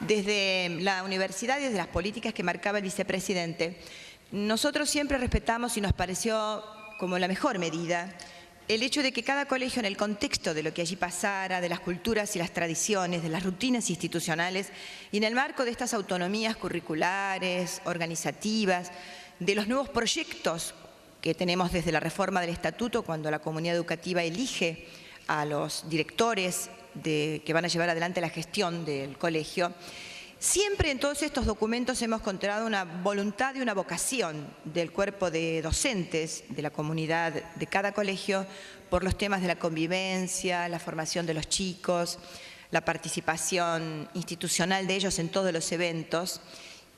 desde la universidad y desde las políticas que marcaba el vicepresidente. Nosotros siempre respetamos y nos pareció como la mejor medida el hecho de que cada colegio, en el contexto de lo que allí pasara, de las culturas y las tradiciones, de las rutinas institucionales, y en el marco de estas autonomías curriculares, organizativas, de los nuevos proyectos que tenemos desde la reforma del estatuto, cuando la comunidad educativa elige a los directores que van a llevar adelante la gestión del colegio, siempre en todos estos documentos hemos encontrado una voluntad y una vocación del cuerpo de docentes de la comunidad de cada colegio por los temas de la convivencia, la formación de los chicos, la participación institucional de ellos en todos los eventos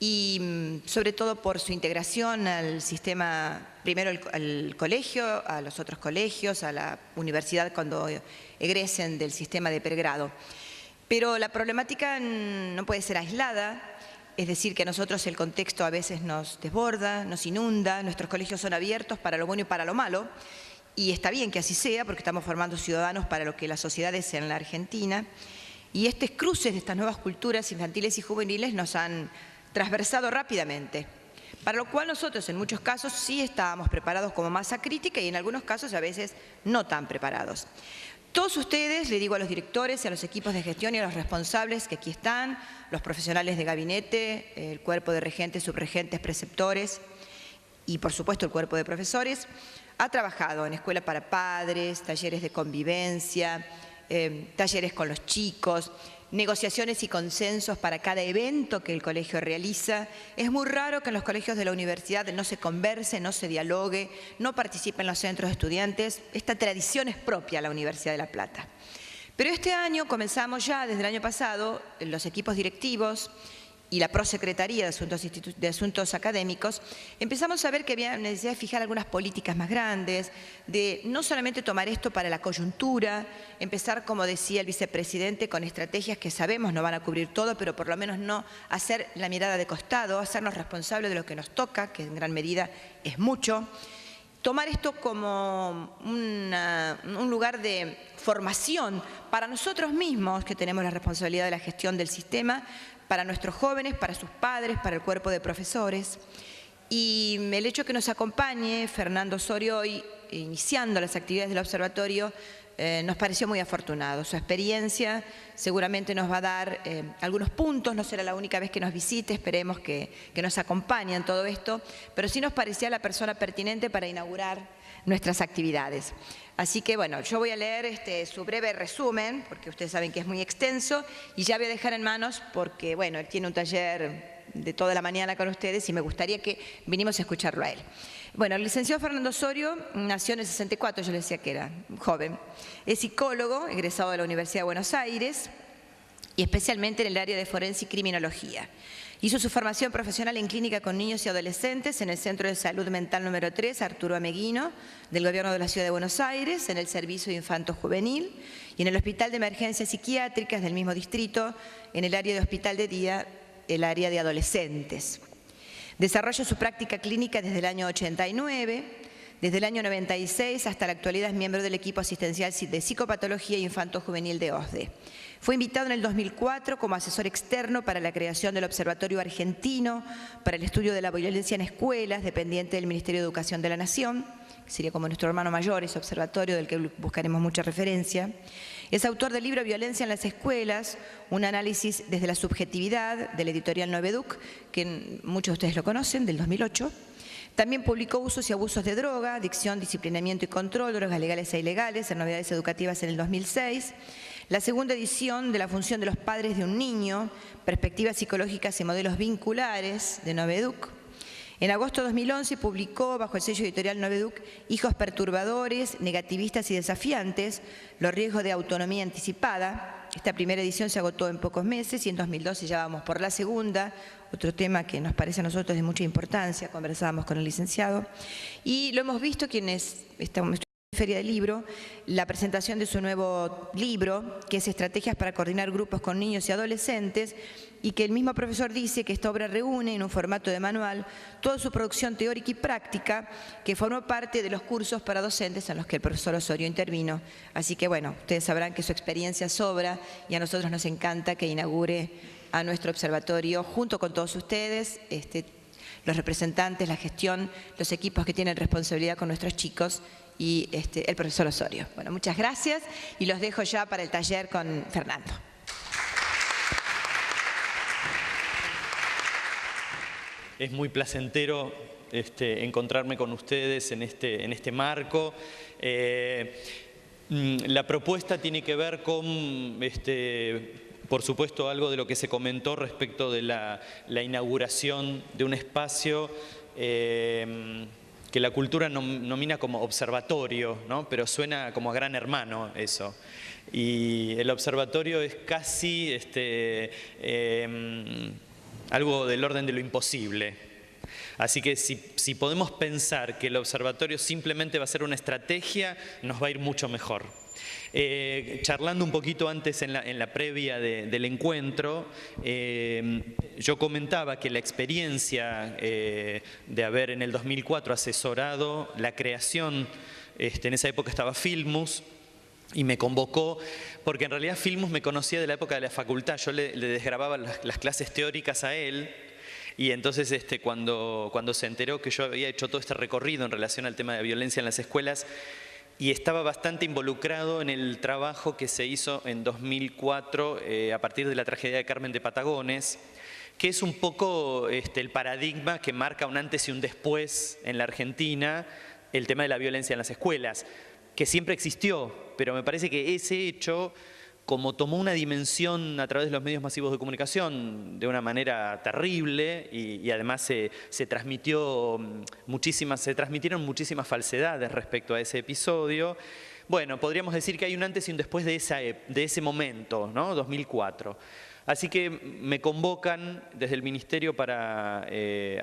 y sobre todo por su integración al sistema, primero al colegio, a los otros colegios, a la universidad cuando egresen del sistema de pregrado. Pero la problemática no puede ser aislada, es decir, que a nosotros el contexto a veces nos desborda, nos inunda, nuestros colegios son abiertos para lo bueno y para lo malo, y está bien que así sea porque estamos formando ciudadanos para lo que la sociedad es en la Argentina, y estos cruces de estas nuevas culturas infantiles y juveniles nos han transversado rápidamente, para lo cual nosotros en muchos casos sí estábamos preparados como masa crítica y en algunos casos a veces no tan preparados. Todos ustedes, le digo a los directores, a los equipos de gestión y a los responsables que aquí están, los profesionales de gabinete, el cuerpo de regentes, subregentes, preceptores y por supuesto el cuerpo de profesores, ha trabajado en escuela para padres, talleres de convivencia, talleres con los chicos, negociaciones y consensos para cada evento que el colegio realiza. Es muy raro que en los colegios de la universidad no se converse, no se dialogue, no participen los centros de estudiantes. Esta tradición es propia a la Universidad de La Plata. Pero este año comenzamos ya, desde el año pasado, los equipos directivos y la prosecretaría de Asuntos Académicos, empezamos a ver que había necesidad de fijar algunas políticas más grandes, de no solamente tomar esto para la coyuntura, empezar, como decía el vicepresidente, con estrategias que sabemos no van a cubrir todo, pero por lo menos no hacer la mirada de costado, hacernos responsables de lo que nos toca, que en gran medida es mucho. Tomar esto como un lugar de formación para nosotros mismos, que tenemos la responsabilidad de la gestión del sistema, para nuestros jóvenes, para sus padres, para el cuerpo de profesores. Y el hecho que nos acompañe Fernando Osorio hoy, iniciando las actividades del observatorio, nos pareció muy afortunado. Su experiencia seguramente nos va a dar algunos puntos, no será la única vez que nos visite, esperemos que nos acompañe en todo esto, pero sí nos parecía la persona pertinente para inaugurar nuestras actividades. Así que bueno, yo voy a leer su breve resumen, porque ustedes saben que es muy extenso, y ya voy a dejar en manos, porque bueno, él tiene un taller de toda la mañana con ustedes y me gustaría que vinimos a escucharlo a él. Bueno, el licenciado Fernando Osorio nació en el 64, yo le decía que era joven. Es psicólogo, egresado de la Universidad de Buenos Aires y especialmente en el área de forense y criminología. Hizo su formación profesional en clínica con niños y adolescentes en el Centro de Salud Mental número 3, Arturo Ameguino, del Gobierno de la Ciudad de Buenos Aires, en el Servicio de Infanto Juvenil y en el Hospital de Emergencias Psiquiátricas del mismo distrito, en el área de hospital de día, el área de adolescentes. Desarrolla su práctica clínica desde el año 89, desde el año 96 hasta la actualidad es miembro del equipo asistencial de psicopatología e infanto juvenil de OSDE. Fue invitado en el 2004 como asesor externo para la creación del Observatorio Argentino para el Estudio de la Violencia en Escuelas, dependiente del Ministerio de Educación de la Nación, que sería como nuestro hermano mayor, ese observatorio del que buscaremos mucha referencia. Es autor del libro Violencia en las Escuelas, un análisis desde la subjetividad, de la editorial Noveduc, que muchos de ustedes lo conocen, del 2008. También publicó Usos y abusos de droga, adicción, disciplinamiento y control, drogas legales e ilegales, en Novedades Educativas en el 2006. La segunda edición de La función de los padres de un niño, perspectivas psicológicas y modelos vinculares, de Noveduc. En agosto de 2011 publicó, bajo el sello editorial Noveduc, Hijos perturbadores, negativistas y desafiantes, los riesgos de autonomía anticipada. Esta primera edición se agotó en pocos meses y en 2012 ya vamos por la segunda, otro tema que nos parece a nosotros de mucha importancia, conversábamos con el licenciado. Y lo hemos visto quienes estamos en Feria del Libro, la presentación de su nuevo libro, que es Estrategias para coordinar grupos con niños y adolescentes, y que el mismo profesor dice que esta obra reúne en un formato de manual toda su producción teórica y práctica que formó parte de los cursos para docentes en los que el profesor Osorio intervino. Así que bueno, ustedes sabrán que su experiencia sobra y a nosotros nos encanta que inaugure a nuestro observatorio, junto con todos ustedes, los representantes, la gestión, los equipos que tienen responsabilidad con nuestros chicos y el profesor Osorio. Bueno, muchas gracias y los dejo ya para el taller con Fernando. Es muy placentero encontrarme con ustedes en este marco. La propuesta tiene que ver con, por supuesto, algo de lo que se comentó respecto de la inauguración de un espacio que la cultura nomina como observatorio, ¿no? Pero suena como a gran hermano eso. Y el observatorio es casi algo del orden de lo imposible. Así que si podemos pensar que el observatorio simplemente va a ser una estrategia, nos va a ir mucho mejor. Charlando un poquito antes en la previa del encuentro, yo comentaba que la experiencia de haber en el 2004 asesorado la creación, en esa época estaba Filmus, y me convocó, porque en realidad Filmus me conocía de la época de la facultad. Yo le desgrababa las clases teóricas a él, y entonces cuando se enteró que yo había hecho todo este recorrido en relación al tema de violencia en las escuelas, y estaba bastante involucrado en el trabajo que se hizo en 2004 a partir de la tragedia de Carmen de Patagones, que es un poco el paradigma que marca un antes y un después en la Argentina, el tema de la violencia en las escuelas, que siempre existió, pero me parece que ese hecho, como tomó una dimensión a través de los medios masivos de comunicación de una manera terrible y además se transmitieron muchísimas falsedades respecto a ese episodio, bueno, podríamos decir que hay un antes y un después de ese momento, ¿no? 2004. Así que me convocan desde el Ministerio para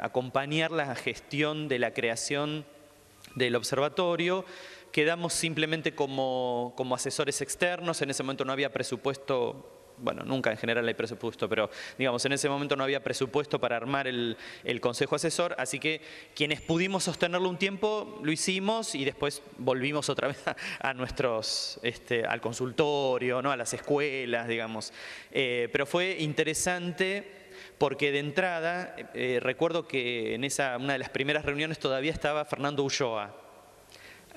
acompañar la gestión de la creación del observatorio. Quedamos simplemente como asesores externos. En ese momento no había presupuesto, bueno, nunca en general hay presupuesto, pero digamos, en ese momento no había presupuesto para armar el consejo asesor, así que quienes pudimos sostenerlo un tiempo lo hicimos y después volvimos otra vez al consultorio, ¿no? A las escuelas, digamos. Pero fue interesante porque de entrada, recuerdo que en una de las primeras reuniones todavía estaba Fernando Ulloa,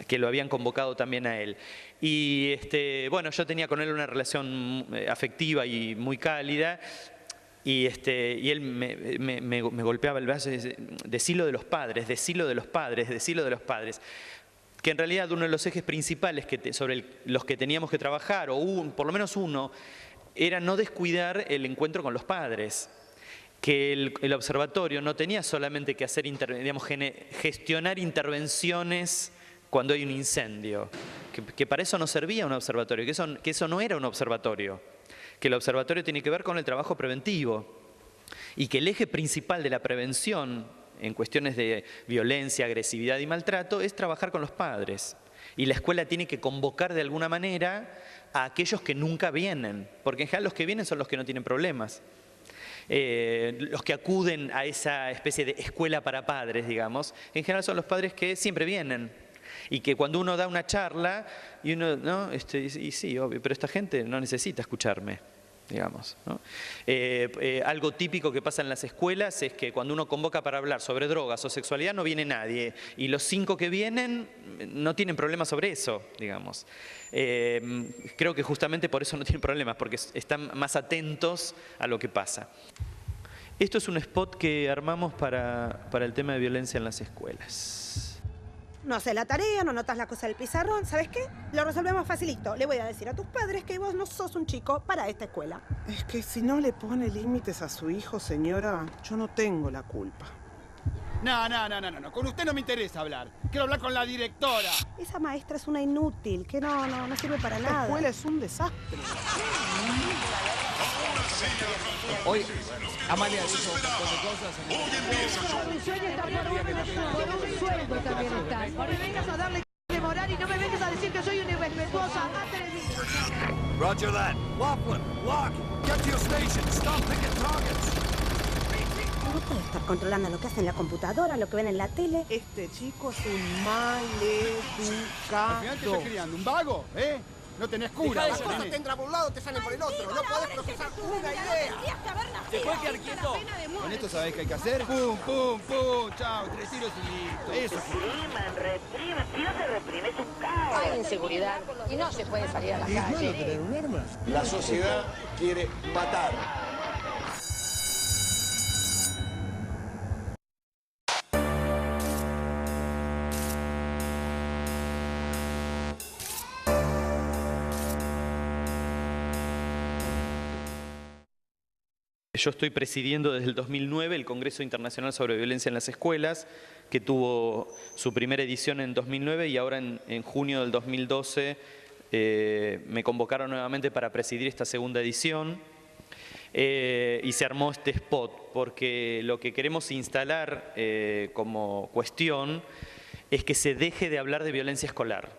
que lo habían convocado también a él. Y bueno, yo tenía con él una relación afectiva y muy cálida, y él me golpeaba el brazo y decía, decilo de los padres, decilo de los padres, decilo de los padres. Que en realidad uno de los ejes principales sobre los que teníamos que trabajar, o por lo menos uno, era no descuidar el encuentro con los padres. Que el observatorio no tenía solamente que hacer, gestionar intervenciones cuando hay un incendio, que para eso no servía un observatorio, que eso no era un observatorio, que el observatorio tiene que ver con el trabajo preventivo y que el eje principal de la prevención en cuestiones de violencia, agresividad y maltrato es trabajar con los padres. Y la escuela tiene que convocar de alguna manera a aquellos que nunca vienen, porque en general los que vienen son los que no tienen problemas. Los que acuden a esa especie de escuela para padres, digamos, en general son los padres que siempre vienen. Y que cuando uno da una charla, y uno, ¿no? Y sí, obvio, pero esta gente no necesita escucharme, digamos, ¿no? Algo típico que pasa en las escuelas es que cuando uno convoca para hablar sobre drogas o sexualidad no viene nadie. Y los 5 que vienen no tienen problemas sobre eso, digamos. Creo que justamente por eso no tienen problemas, porque están más atentos a lo que pasa. Esto es un spot que armamos para el tema de violencia en las escuelas. No haces la tarea, no notas la cosa del pizarrón, ¿sabes qué? Lo resolvemos facilito. Le voy a decir a tus padres que vos no sos un chico para esta escuela. Es que si no le pone límites a su hijo, señora, yo no tengo la culpa. No. Con usted no me interesa hablar. Quiero hablar con la directora. Esa maestra es una inútil, que no sirve para nada. La escuela es un desastre. Hoy, Amalia dijo un montón de cosas. Mi sueño está por un sueldo también está. No me vengas a darle de moral y no me vengas a decir que soy una irrespetuosa. Roger that. Laughlin, lock. Get to your station. Stop picking targets. No puedo estar controlando lo que hacen en la computadora, lo que ven en la tele. Este chico es un maleducado. Al final te estás criando un vago, ¿eh? No tenés cura. Las cosas te entran por un lado, te salen por el otro. No podés procesar una idea. ¿Te puedes quedar quieto? Con esto sabés qué hay que hacer. Pum, pum, pum. Chao, 3 tiros y listo. Eso. Repriman. Si no se reprime, es un caos. Hay inseguridad y no se puede salir a la calle. ¿Es malo tener un arma? La sociedad quiere matar. Yo estoy presidiendo desde el 2009 el Congreso Internacional sobre Violencia en las Escuelas, que tuvo su primera edición en 2009 y ahora en junio del 2012 me convocaron nuevamente para presidir esta segunda edición y se armó este spot, porque lo que queremos instalar como cuestión es que se deje de hablar de violencia escolar.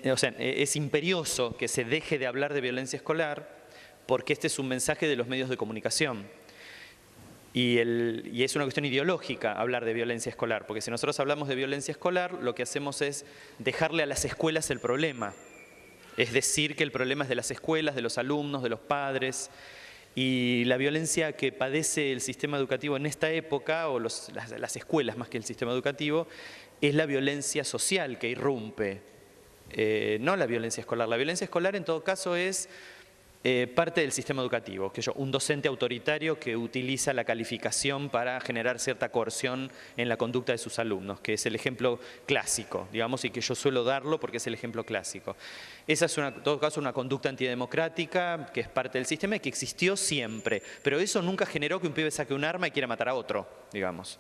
O sea, es imperioso que se deje de hablar de violencia escolar, porque este es un mensaje de los medios de comunicación. Y es una cuestión ideológica hablar de violencia escolar, porque si nosotros hablamos de violencia escolar, lo que hacemos es dejarle a las escuelas el problema. Es decir, que el problema es de las escuelas, de los alumnos, de los padres. Y la violencia que padece el sistema educativo en esta época, o las escuelas más que el sistema educativo, es la violencia social que irrumpe, no la violencia escolar. La violencia escolar en todo caso es parte del sistema educativo, un docente autoritario que utiliza la calificación para generar cierta coerción en la conducta de sus alumnos, que es el ejemplo clásico, digamos, y que yo suelo darlo porque es el ejemplo clásico. Esa es en todo caso una conducta antidemocrática que es parte del sistema y que existió siempre, pero eso nunca generó que un pibe saque un arma y quiera matar a otro, digamos.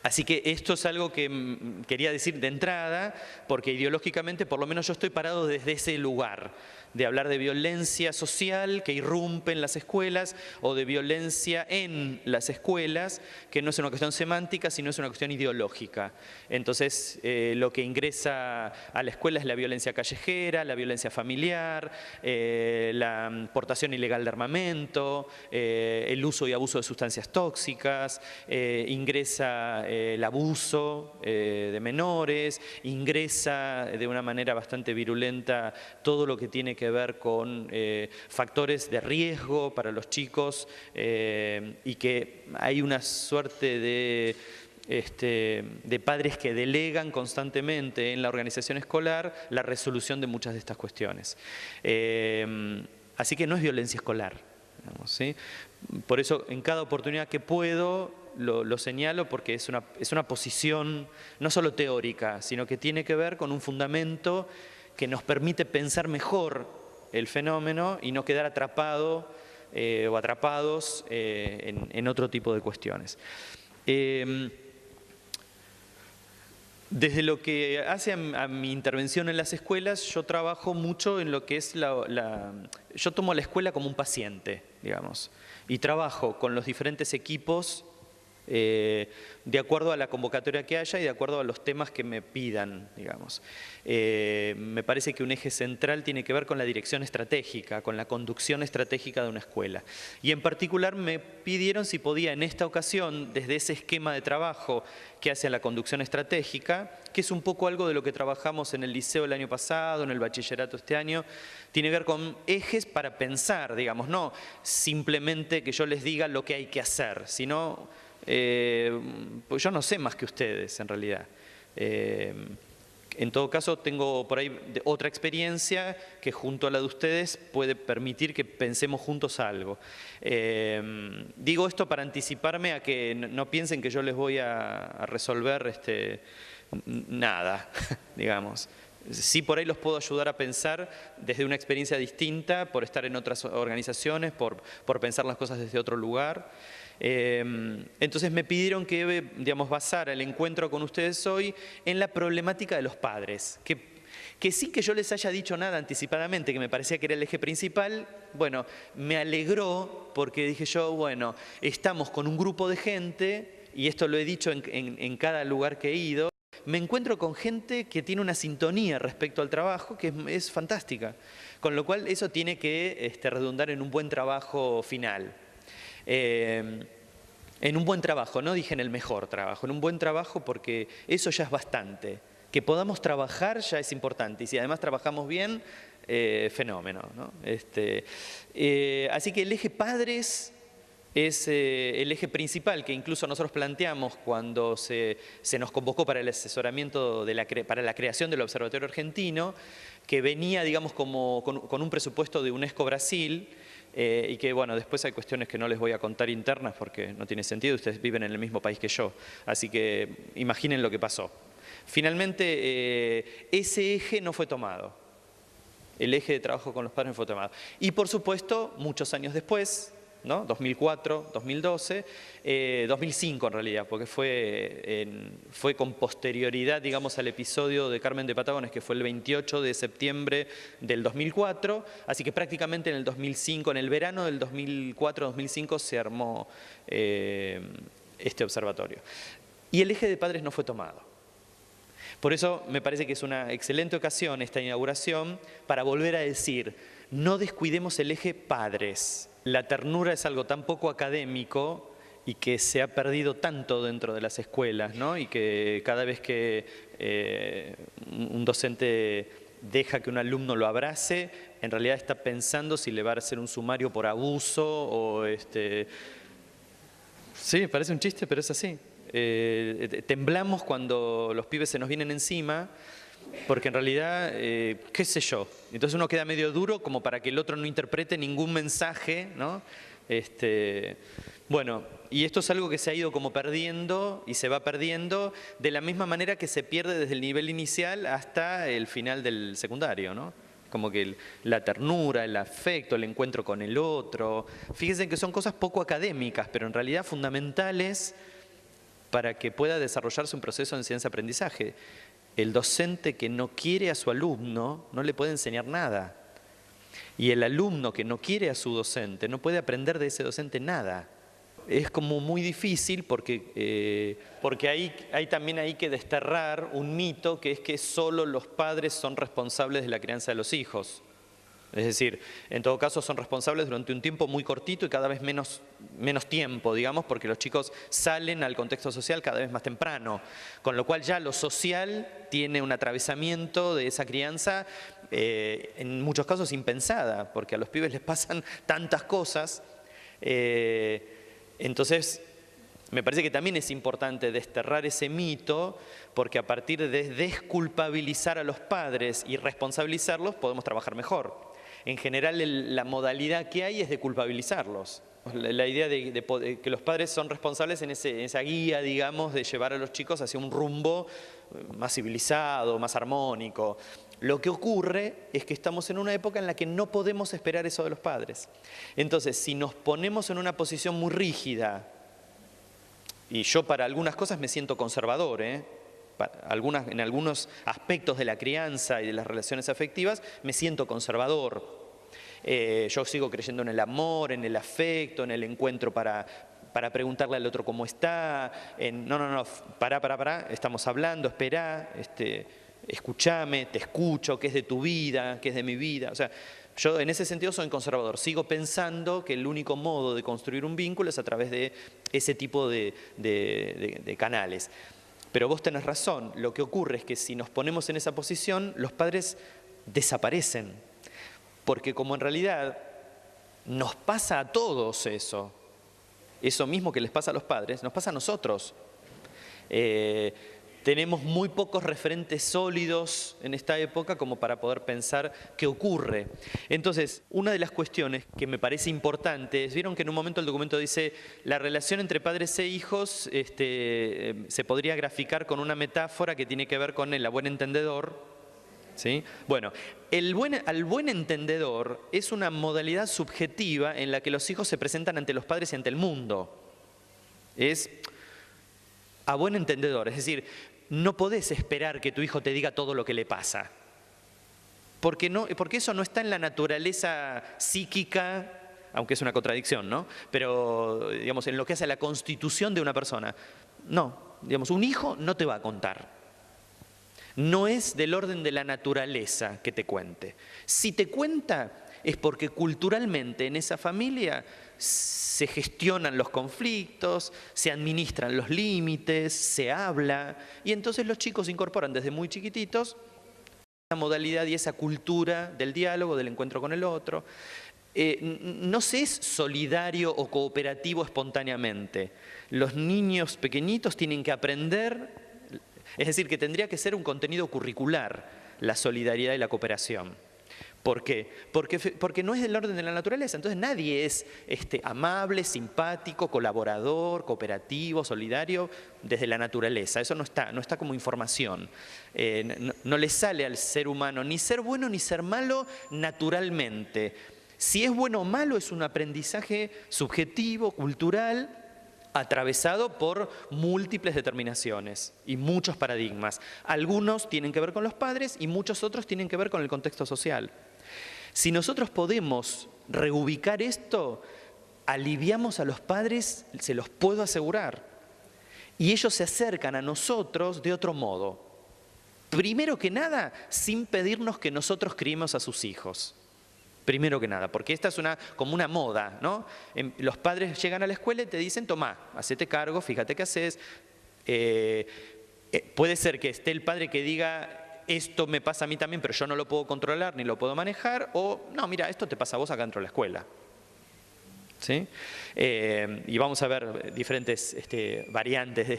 Así que esto es algo que quería decir de entrada, porque ideológicamente por lo menos yo estoy parado desde ese lugar, de hablar de violencia social que irrumpe en las escuelas o de violencia en las escuelas, que no es una cuestión semántica, sino es una cuestión ideológica. Entonces, lo que ingresa a la escuela es la violencia callejera, la violencia familiar, la portación ilegal de armamento, el uso y abuso de sustancias tóxicas, ingresa el abuso de menores, ingresa de una manera bastante virulenta todo lo que tiene que ver con factores de riesgo para los chicos y que hay una suerte de padres que delegan constantemente en la organización escolar la resolución de muchas de estas cuestiones. Así que no es violencia escolar, digamos, ¿sí? Por eso en cada oportunidad que puedo lo señalo, porque es una posición no solo teórica, sino que tiene que ver con un fundamento que nos permite pensar mejor el fenómeno y no quedar atrapado o atrapados en otro tipo de cuestiones. Desde lo que hace a mi intervención en las escuelas, yo trabajo mucho en lo que es yo tomo a la escuela como un paciente, digamos, y trabajo con los diferentes equipos de acuerdo a la convocatoria que haya y de acuerdo a los temas que me pidan, digamos. Me parece que un eje central tiene que ver con la dirección estratégica, con la conducción estratégica de una escuela. Y en particular me pidieron si podía en esta ocasión, desde ese esquema de trabajo que hace a la conducción estratégica, que es un poco algo de lo que trabajamos en el liceo el año pasado, en el bachillerato este año, tiene que ver con ejes para pensar, digamos, no simplemente que yo les diga lo que hay que hacer, sino pues yo no sé más que ustedes en realidad. En todo caso tengo por ahí otra experiencia que junto a la de ustedes puede permitir que pensemos juntos algo. Digo esto para anticiparme a que no piensen que yo les voy a resolver nada, digamos. Sí, por ahí los puedo ayudar a pensar desde una experiencia distinta, por estar en otras organizaciones, por pensar las cosas desde otro lugar. Entonces me pidieron que, digamos, basara el encuentro con ustedes hoy en la problemática de los padres, que sin que yo les haya dicho nada anticipadamente, que me parecía que era el eje principal, bueno, me alegró porque dije yo, bueno, estamos con un grupo de gente, y esto lo he dicho en cada lugar que he ido, me encuentro con gente que tiene una sintonía respecto al trabajo que es fantástica, con lo cual eso tiene que redundar en un buen trabajo final. En un buen trabajo, no dije en el mejor trabajo, en un buen trabajo porque eso ya es bastante. Que podamos trabajar ya es importante, y si además trabajamos bien, fenómeno, ¿no? Así que el eje padres es el eje principal que incluso nosotros planteamos cuando se nos convocó para el asesoramiento para la creación del Observatorio Argentino, que venía, digamos, con un presupuesto de UNESCO Brasil, y que, bueno, después hay cuestiones que no les voy a contar internas porque no tiene sentido, ustedes viven en el mismo país que yo, así que imaginen lo que pasó. Finalmente, ese eje no fue tomado, el eje de trabajo con los padres no fue tomado. Y por supuesto, muchos años después, ¿no? 2004, 2012, 2005 en realidad, porque fue con posterioridad, digamos, al episodio de Carmen de Patagones, que fue el 28 de septiembre del 2004, así que prácticamente en el 2005, en el verano del 2004-2005 se armó este observatorio. Y el eje de padres no fue tomado. Por eso me parece que es una excelente ocasión esta inauguración para volver a decir, no descuidemos el eje padres. La ternura es algo tan poco académico y que se ha perdido tanto dentro de las escuelas, ¿no? Y que cada vez que un docente deja que un alumno lo abrace, en realidad está pensando si le va a hacer un sumario por abuso o Sí, parece un chiste, pero es así. Temblamos cuando los pibes se nos vienen encima, porque en realidad, qué sé yo, entonces uno queda medio duro como para que el otro no interprete ningún mensaje, ¿no? Bueno, y esto es algo que se ha ido como perdiendo y se va perdiendo de la misma manera que se pierde desde el nivel inicial hasta el final del secundario, ¿no? Como que la ternura, el afecto, el encuentro con el otro. Fíjense que son cosas poco académicas, pero en realidad fundamentales para que pueda desarrollarse un proceso de enseñanza-aprendizaje. El docente que no quiere a su alumno no le puede enseñar nada. Y el alumno que no quiere a su docente no puede aprender de ese docente nada. Es como muy difícil porque hay también hay que desterrar un mito que es que solo los padres son responsables de la crianza de los hijos. Es decir, en todo caso son responsables durante un tiempo muy cortito y cada vez menos tiempo, digamos, porque los chicos salen al contexto social cada vez más temprano, con lo cual ya lo social tiene un atravesamiento de esa crianza, en muchos casos impensada, porque a los pibes les pasan tantas cosas. Entonces, me parece que también es importante desterrar ese mito, porque a partir de desculpabilizar a los padres y responsabilizarlos podemos trabajar mejor. En general, la modalidad que hay es de culpabilizarlos. La idea de que los padres son responsables en esa guía, digamos, de llevar a los chicos hacia un rumbo más civilizado, más armónico. Lo que ocurre es que estamos en una época en la que no podemos esperar eso de los padres. Entonces, si nos ponemos en una posición muy rígida, y yo para algunas cosas me siento conservador, en algunos aspectos de la crianza y de las relaciones afectivas me siento conservador. Yo sigo creyendo en el amor, en el afecto, en el encuentro para preguntarle al otro cómo está. No, pará, estamos hablando, esperá, escúchame, te escucho, qué es de tu vida, qué es de mi vida. O sea, yo en ese sentido soy conservador. Sigo pensando que el único modo de construir un vínculo es a través de ese tipo de canales. Pero vos tenés razón, lo que ocurre es que si nos ponemos en esa posición, los padres desaparecen. Porque como en realidad nos pasa a todos eso mismo que les pasa a los padres, nos pasa a nosotros. Tenemos muy pocos referentes sólidos en esta época como para poder pensar qué ocurre. Entonces, una de las cuestiones que me parece importante es, vieron que en un momento el documento dice la relación entre padres e hijos se podría graficar con una metáfora que tiene que ver con el buen entendedor. ¿Sí? Bueno, al buen entendedor es una modalidad subjetiva en la que los hijos se presentan ante los padres y ante el mundo. Es a buen entendedor, es decir, no podés esperar que tu hijo te diga todo lo que le pasa. Porque eso no está en la naturaleza psíquica, aunque es una contradicción, ¿no? Pero, digamos, en lo que hace a la constitución de una persona. No, digamos, un hijo no te va a contar. No es del orden de la naturaleza que te cuente. Si te cuenta, es porque culturalmente en esa familia se gestionan los conflictos, se administran los límites, se habla, y entonces los chicos incorporan desde muy chiquititos esa modalidad y esa cultura del diálogo, del encuentro con el otro. No se es solidario o cooperativo espontáneamente. Los niños pequeñitos tienen que aprender, es decir, que tendría que ser un contenido curricular, la solidaridad y la cooperación. ¿Por qué? Porque no es del orden de la naturaleza, entonces nadie es amable, simpático, colaborador, cooperativo, solidario desde la naturaleza. Eso no está como información. No le sale al ser humano ni ser bueno ni ser malo naturalmente. Si es bueno o malo es un aprendizaje subjetivo, cultural, atravesado por múltiples determinaciones y muchos paradigmas. Algunos tienen que ver con los padres y muchos otros tienen que ver con el contexto social. Si nosotros podemos reubicar esto, aliviamos a los padres, se los puedo asegurar. Y ellos se acercan a nosotros de otro modo. Primero que nada, sin pedirnos que nosotros criemos a sus hijos. Primero que nada, porque esta es como una moda, ¿no? Los padres llegan a la escuela y te dicen, tomá, hacete cargo, fíjate qué haces. Puede ser que esté el padre que diga, esto me pasa a mí también, pero yo no lo puedo controlar ni lo puedo manejar, o no, mira, esto te pasa a vos acá dentro de la escuela. ¿Sí? Y vamos a ver diferentes variantes de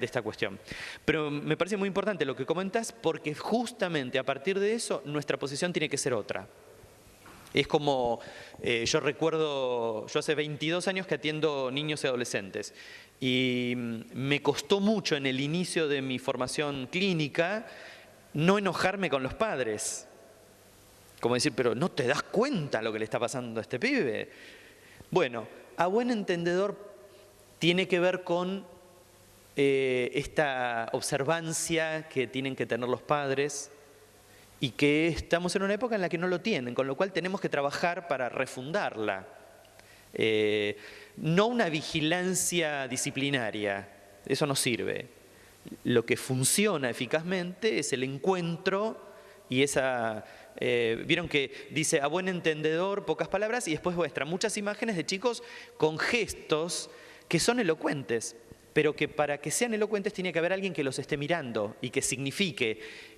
esta cuestión. Pero me parece muy importante lo que comentas, porque justamente a partir de eso nuestra posición tiene que ser otra. Es como, yo recuerdo, yo hace 22 años que atiendo niños y adolescentes y me costó mucho en el inicio de mi formación clínica no enojarme con los padres. Como decir, pero ¿no te das cuenta lo que le está pasando a este pibe? Bueno, a buen entendedor tiene que ver con esta observancia que tienen que tener los padres, y que estamos en una época en la que no lo tienen, con lo cual tenemos que trabajar para refundarla. No una vigilancia disciplinaria, eso no sirve. Lo que funciona eficazmente es el encuentro y esa... vieron que dice a buen entendedor, pocas palabras, y después muestra muchas imágenes de chicos con gestos que son elocuentes, pero que para que sean elocuentes tiene que haber alguien que los esté mirando y que signifique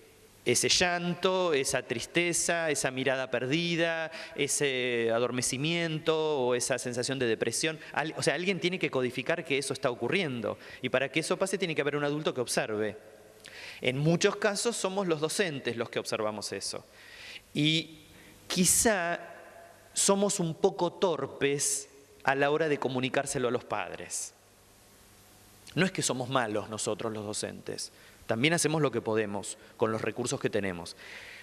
ese llanto, esa tristeza, esa mirada perdida, ese adormecimiento o esa sensación de depresión. O sea, alguien tiene que codificar que eso está ocurriendo. Y para que eso pase tiene que haber un adulto que observe. En muchos casos somos los docentes los que observamos eso. Y quizá somos un poco torpes a la hora de comunicárselo a los padres. No es que somos malos nosotros los docentes. También hacemos lo que podemos con los recursos que tenemos.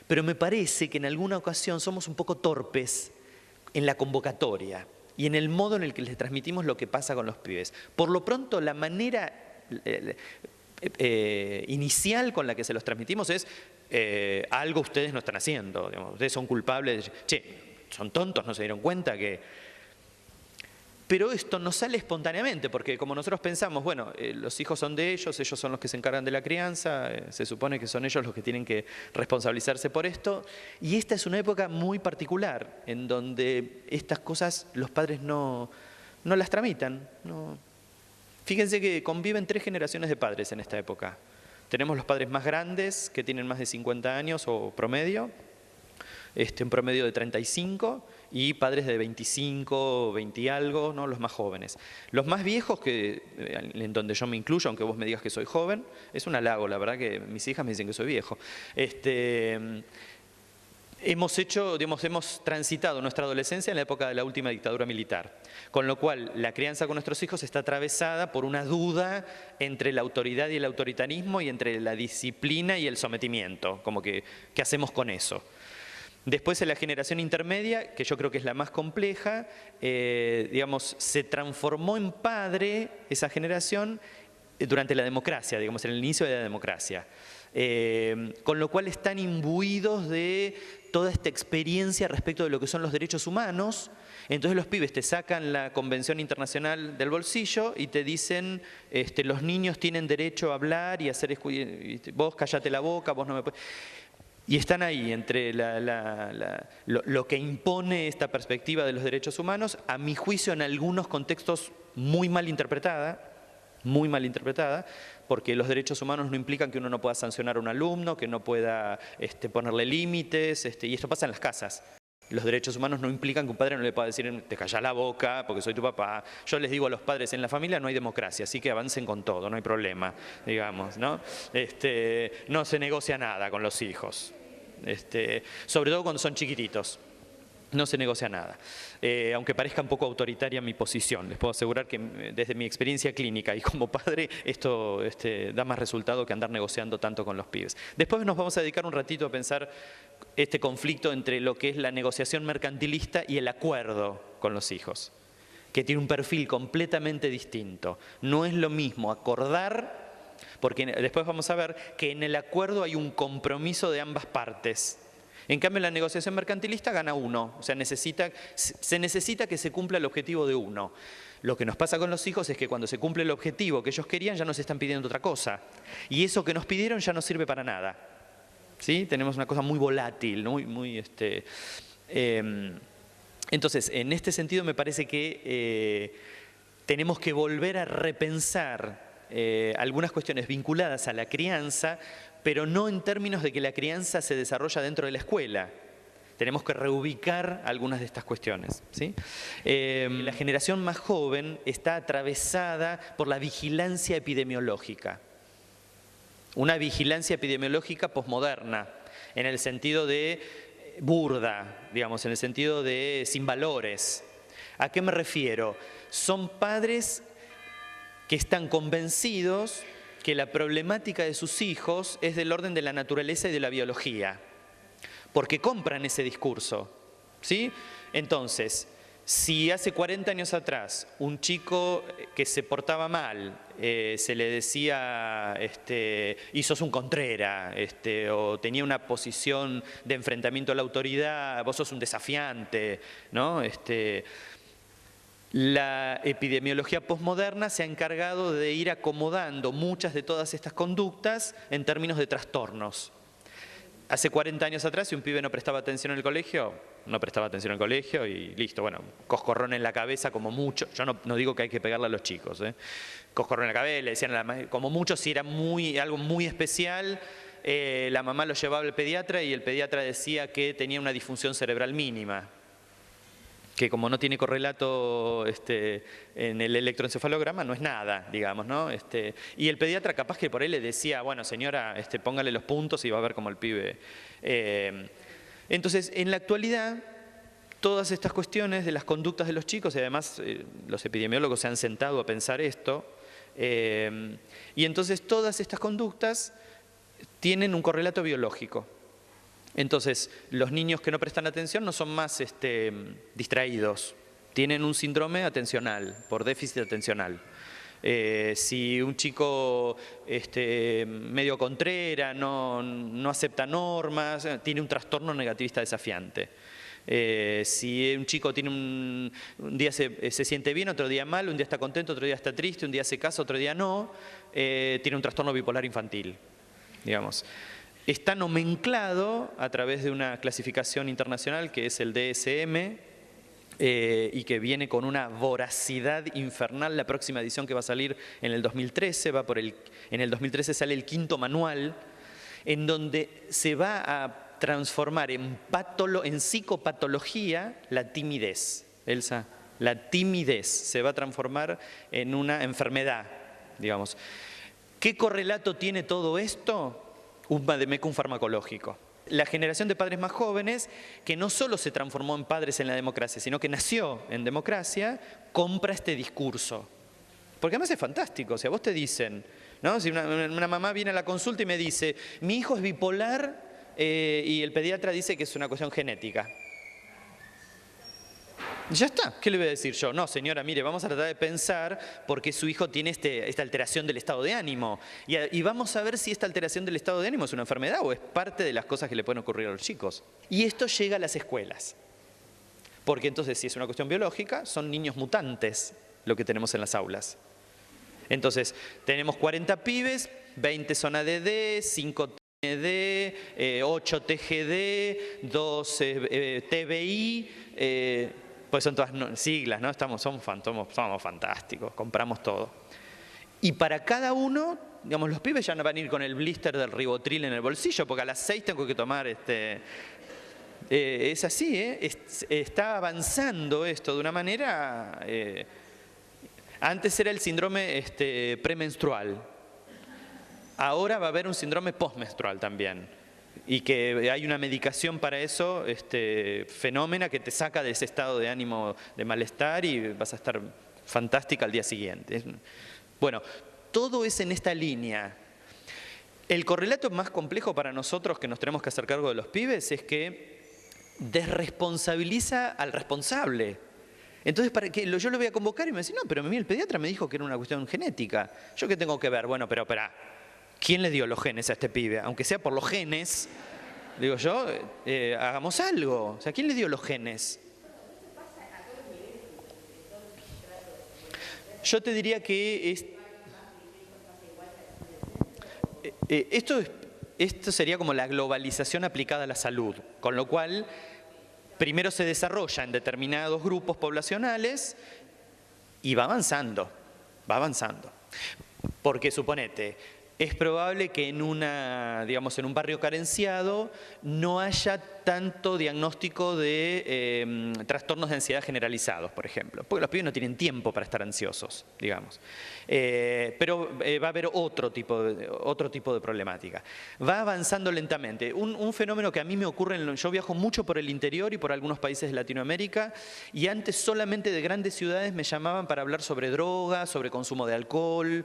Pero me parece que en alguna ocasión somos un poco torpes en la convocatoria y en el modo en el que les transmitimos lo que pasa con los pibes. Por lo pronto, la manera inicial con la que se los transmitimos es algo ustedes no están haciendo. Digamos, ustedes son culpables. Che, son tontos, no se dieron cuenta que... Pero esto no sale espontáneamente, porque como nosotros pensamos, bueno, los hijos son de ellos son los que se encargan de la crianza, se supone que son ellos los que tienen que responsabilizarse por esto, y esta es una época muy particular, en donde estas cosas los padres no las tramitan. No. Fíjense que conviven 3 generaciones de padres en esta época. Tenemos los padres más grandes, que tienen más de 50 años o promedio, un promedio de 35, y padres de 25, 20 y algo, ¿no? Los más jóvenes. Los más viejos, en donde yo me incluyo, aunque vos me digas que soy joven, es un halago, la verdad que mis hijas me dicen que soy viejo. Hemos transitado nuestra adolescencia en la época de la última dictadura militar, con lo cual la crianza con nuestros hijos está atravesada por una duda entre la autoridad y el autoritarismo y entre la disciplina y el sometimiento, como que, ¿qué hacemos con eso? Después en la generación intermedia, que yo creo que es la más compleja, se transformó en padre esa generación durante la democracia, digamos, en el inicio de la democracia. Con lo cual están imbuidos de toda esta experiencia respecto de lo que son los derechos humanos. Entonces los pibes te sacan la Convención Internacional del bolsillo y te dicen, los niños tienen derecho a hablar y a hacer, vos cállate la boca, vos no me puedes... Y están ahí, entre lo que impone esta perspectiva de los derechos humanos, a mi juicio en algunos contextos muy mal interpretada, porque los derechos humanos no implican que uno no pueda sancionar a un alumno, que no pueda ponerle límites, y esto pasa en las casas. Los derechos humanos no implican que un padre no le pueda decir te callás la boca porque soy tu papá. Yo les digo a los padres, en la familia no hay democracia, así que avancen con todo, no hay problema, digamos, ¿no? No se negocia nada con los hijos, sobre todo cuando son chiquititos. No se negocia nada. Aunque parezca un poco autoritaria mi posición, les puedo asegurar que desde mi experiencia clínica y como padre, esto da más resultado que andar negociando tanto con los pibes. Después nos vamos a dedicar un ratito a pensar este conflicto entre lo que es la negociación mercantilista y el acuerdo con los hijos, que tiene un perfil completamente distinto. No es lo mismo acordar, porque después vamos a ver que en el acuerdo hay un compromiso de ambas partes. En cambio, en la negociación mercantilista gana uno, o sea, se necesita que se cumpla el objetivo de uno. Lo que nos pasa con los hijos es que cuando se cumple el objetivo que ellos querían, ya nos están pidiendo otra cosa. Y eso que nos pidieron ya no sirve para nada. ¿Sí? Tenemos una cosa muy volátil, entonces, en este sentido me parece que tenemos que volver a repensar algunas cuestiones vinculadas a la crianza, pero no en términos de que la crianza se desarrolla dentro de la escuela. Tenemos que reubicar algunas de estas cuestiones, ¿sí? La generación más joven está atravesada por la vigilancia epidemiológica. Una vigilancia epidemiológica posmoderna, en el sentido de burda, digamos, en el sentido de sin valores. ¿A qué me refiero? Son padres que están convencidos que la problemática de sus hijos es del orden de la naturaleza y de la biología, porque compran ese discurso, ¿sí? Entonces, si hace 40 años atrás un chico que se portaba mal, se le decía, y sos un contrera, o tenía una posición de enfrentamiento a la autoridad, vos sos un desafiante, ¿no? La epidemiología posmoderna se ha encargado de ir acomodando muchas de todas estas conductas en términos de trastornos. Hace 40 años atrás, si un pibe no prestaba atención en el colegio, no prestaba atención en el colegio y listo, bueno, coscorrón en la cabeza como mucho. Yo no digo que hay que pegarle a los chicos, coscorrón en la cabeza, le decían a la mamá, como mucho si era algo muy especial, la mamá lo llevaba al pediatra y el pediatra decía que tenía una disfunción cerebral mínima, que como no tiene correlato en el electroencefalograma no es nada, digamos, ¿no? Y el pediatra capaz que por ahí le decía, bueno señora, póngale los puntos y va a ver como el pibe. Entonces, en la actualidad, todas estas cuestiones de las conductas de los chicos, y además los epidemiólogos se han sentado a pensar esto, y entonces todas estas conductas tienen un correlato biológico. Entonces, los niños que no prestan atención no son más distraídos, tienen un síndrome atencional, por déficit atencional. Si un chico medio contrera, no acepta normas, tiene un trastorno negativista desafiante. Si un chico tiene un día se siente bien, otro día mal, un día está contento, otro día está triste, un día hace caso, otro día no, tiene un trastorno bipolar infantil, digamos. Está nomenclado a través de una clasificación internacional que es el DSM y que viene con una voracidad infernal. La próxima edición que va a salir en el 2013, en el 2013 sale el 5º manual, en donde se va a transformar en psicopatología la timidez. Elsa, la timidez se va a transformar en una enfermedad, digamos. ¿Qué correlato tiene todo esto? Un vademecum farmacológico. La generación de padres más jóvenes, que no solo se transformó en padres en la democracia, sino que nació en democracia, compra este discurso. Porque además es fantástico, o sea, vos te dicen, ¿no? Si una mamá viene a la consulta y me dice, mi hijo es bipolar y el pediatra dice que es una cuestión genética. Ya está, ¿qué le voy a decir yo? No, señora, mire, vamos a tratar de pensar por qué su hijo tiene esta alteración del estado de ánimo. Y vamos a ver si esta alteración del estado de ánimo es una enfermedad o es parte de las cosas que le pueden ocurrir a los chicos. Y esto llega a las escuelas. Porque entonces, si es una cuestión biológica, son niños mutantes lo que tenemos en las aulas. Entonces, tenemos 40 pibes, 20 son ADD, 5 8 TGD, 2 TBI, pues son todas siglas, ¿no? Somos fantásticos, compramos todo. Y para cada uno, digamos, los pibes ya no van a ir con el blister del Ribotril en el bolsillo, porque a las 6 tengo que tomar es así, está avanzando esto de una manera... antes era el síndrome premenstrual, ahora va a haber un síndrome postmenstrual también. Y que hay una medicación para eso, fenómena que te saca de ese estado de ánimo de malestar y vas a estar fantástica al día siguiente. Bueno, todo es en esta línea. El correlato más complejo para nosotros que nos tenemos que hacer cargo de los pibes es que desresponsabiliza al responsable. Entonces, yo lo voy a convocar y me dice, no, pero a mí el pediatra me dijo que era una cuestión genética. ¿Yo qué tengo que ver? Bueno, pero espera, ¿quién le dio los genes a este pibe? Aunque sea por los genes, digo yo, hagamos algo. O sea, ¿quién le dio los genes? Yo te diría que esto sería como la globalización aplicada a la salud, con lo cual primero se desarrolla en determinados grupos poblacionales y va avanzando. Porque suponete, es probable que en un barrio carenciado no haya tanto diagnóstico de trastornos de ansiedad generalizados, por ejemplo, porque los pibes no tienen tiempo para estar ansiosos, digamos. Pero va a haber otro tipo de problemática. Va avanzando lentamente. Un fenómeno que a mí me ocurre, yo viajo mucho por el interior y por algunos países de Latinoamérica, y antes solamente de grandes ciudades me llamaban para hablar sobre drogas, sobre consumo de alcohol.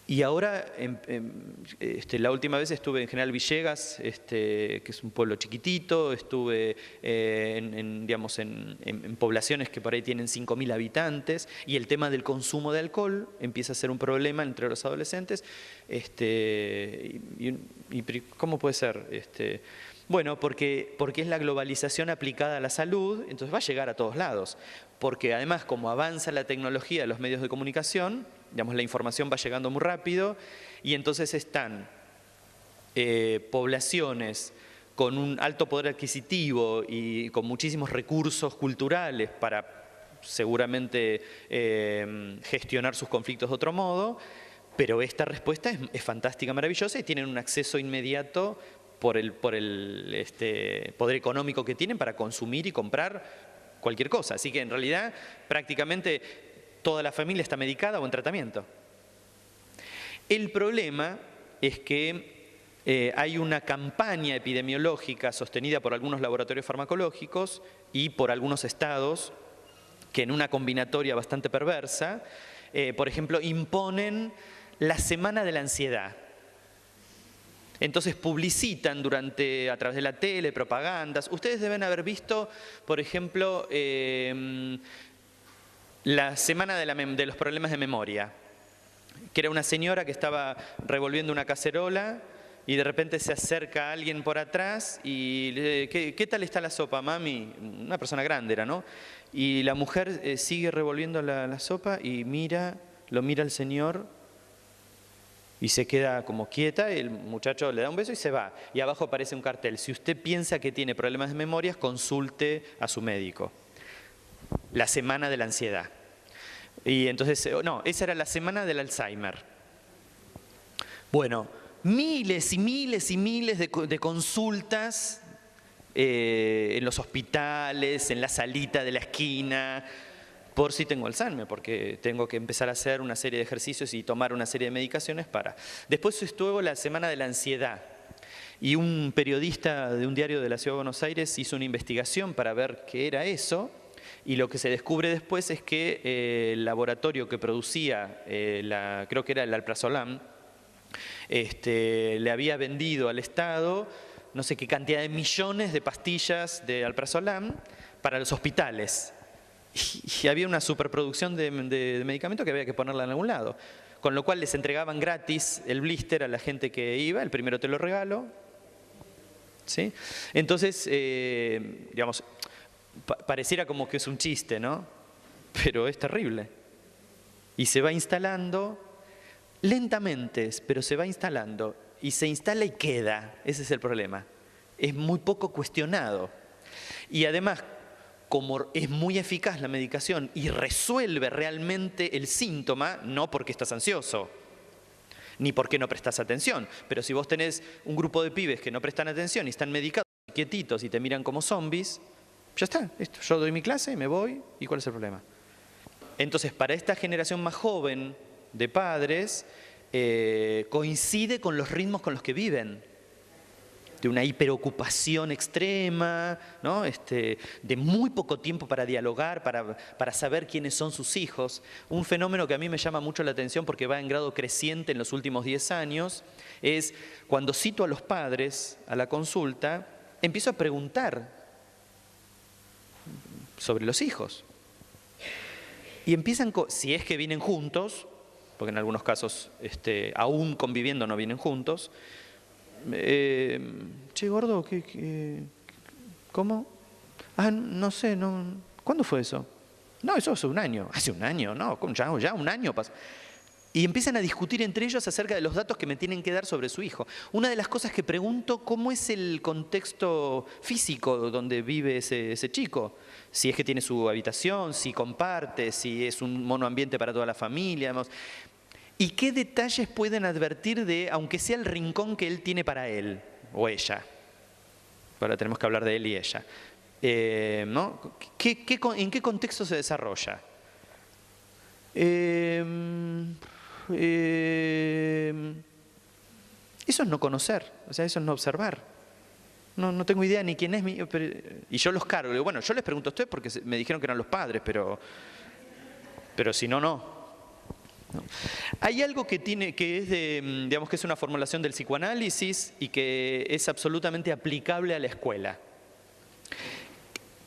Y ahora, la última vez estuve en General Villegas, que es un pueblo chiquitito, estuve en poblaciones que por ahí tienen 5.000 habitantes, y el tema del consumo de alcohol empieza a ser un problema entre los adolescentes. ¿Cómo puede ser? Bueno, porque es la globalización aplicada a la salud, entonces va a llegar a todos lados. Porque además, como avanza la tecnología de los medios de comunicación, digamos, la información va llegando muy rápido, y entonces están poblaciones con un alto poder adquisitivo y con muchísimos recursos culturales para seguramente gestionar sus conflictos de otro modo, pero esta respuesta es fantástica, maravillosa, y tienen un acceso inmediato por el poder económico que tienen para consumir y comprar cualquier cosa. Así que en realidad prácticamente toda la familia está medicada o en tratamiento. El problema es que hay una campaña epidemiológica sostenida por algunos laboratorios farmacológicos y por algunos estados que en una combinatoria bastante perversa, por ejemplo, imponen la semana de la ansiedad. Entonces publicitan a través de la tele, propagandas. Ustedes deben haber visto, por ejemplo, la semana de los problemas de memoria, que era una señora que estaba revolviendo una cacerola y de repente se acerca a alguien por atrás y le dice, ¿qué tal está la sopa, mami? Una persona grande era, ¿no? Y la mujer sigue revolviendo la sopa y lo mira el señor y se queda como quieta, y el muchacho le da un beso y se va. Y abajo aparece un cartel: si usted piensa que tiene problemas de memoria, consulte a su médico. La semana de la ansiedad. Y entonces, no, esa era la semana del Alzheimer. Bueno, miles y miles y miles de consultas en los hospitales, en la salita de la esquina, por si tengo Alzheimer, porque tengo que empezar a hacer una serie de ejercicios y tomar una serie de medicaciones para... Después estuvo la semana de la ansiedad, y un periodista de un diario de la Ciudad de Buenos Aires hizo una investigación para ver qué era eso, y lo que se descubre después es que el laboratorio que producía, creo que era el Alprazolam, le había vendido al Estado no sé qué cantidad de millones de pastillas de Alprazolam para los hospitales. Y había una superproducción de medicamentos que había que ponerla en algún lado. Con lo cual les entregaban gratis el blister a la gente que iba, el primero te lo regalo. ¿Sí? Entonces, digamos, pareciera como que es un chiste, ¿no? Pero es terrible. Y se va instalando lentamente, pero se va instalando. y se instala y queda. Ese es el problema. Es muy poco cuestionado. Y además, como es muy eficaz la medicación y resuelve realmente el síntoma, no porque estás ansioso, ni porque no prestas atención, pero si vos tenés un grupo de pibes que no prestan atención y están medicados, quietitos y te miran como zombies, ya está, listo. Yo doy mi clase, me voy, ¿y cuál es el problema? Entonces, para esta generación más joven de padres, coincide con los ritmos con los que viven, de una hiperocupación extrema, ¿no? De muy poco tiempo para dialogar, para saber quiénes son sus hijos. Un fenómeno que a mí me llama mucho la atención porque va en grado creciente en los últimos 10 años, es cuando cito a los padres a la consulta, empiezo a preguntar sobre los hijos. Y empiezan, si es que vienen juntos, porque en algunos casos aún conviviendo no vienen juntos, che, gordo, ¿cómo? Ah, no sé, no. ¿Cuándo fue eso? No, eso hace un año. ¿Hace un año? No, ya un año pasó. Y empiezan a discutir entre ellos acerca de los datos que me tienen que dar sobre su hijo. Una de las cosas que pregunto, ¿cómo es el contexto físico donde vive ese chico? Si es que tiene su habitación, si comparte, si es un monoambiente para toda la familia, digamos. ¿Y qué detalles pueden advertir de, aunque sea el rincón que él tiene para él o ella? Ahora tenemos que hablar de él y ella. ¿No? ¿En qué contexto se desarrolla? Eso es no conocer, o sea, eso es no observar. No tengo idea ni quién es mi... y yo los cargo. Bueno, yo les pregunto a ustedes porque me dijeron que eran los padres, pero si no, no. Hay algo que es digamos que es una formulación del psicoanálisis y que es absolutamente aplicable a la escuela,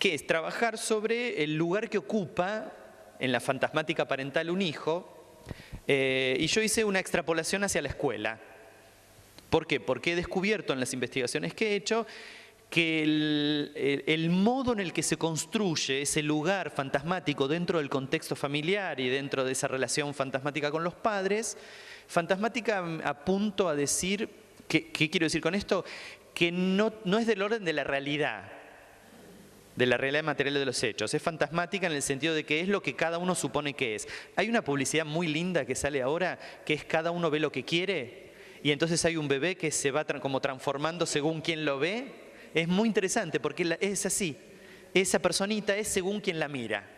que es trabajar sobre el lugar que ocupa en la fantasmática parental un hijo, y yo hice una extrapolación hacia la escuela. ¿Por qué? Porque he descubierto en las investigaciones que he hecho que el modo en el que se construye ese lugar fantasmático dentro del contexto familiar y dentro de esa relación fantasmática con los padres, fantasmática apunto a decir, ¿qué quiero decir con esto? Que no es del orden de la realidad material de los hechos, es fantasmática en el sentido de que es lo que cada uno supone que es. Hay una publicidad muy linda que sale ahora, que es cada uno ve lo que quiere, y entonces hay un bebé que se va como transformando según quien lo ve. Es muy interesante porque es así, esa personita es según quien la mira.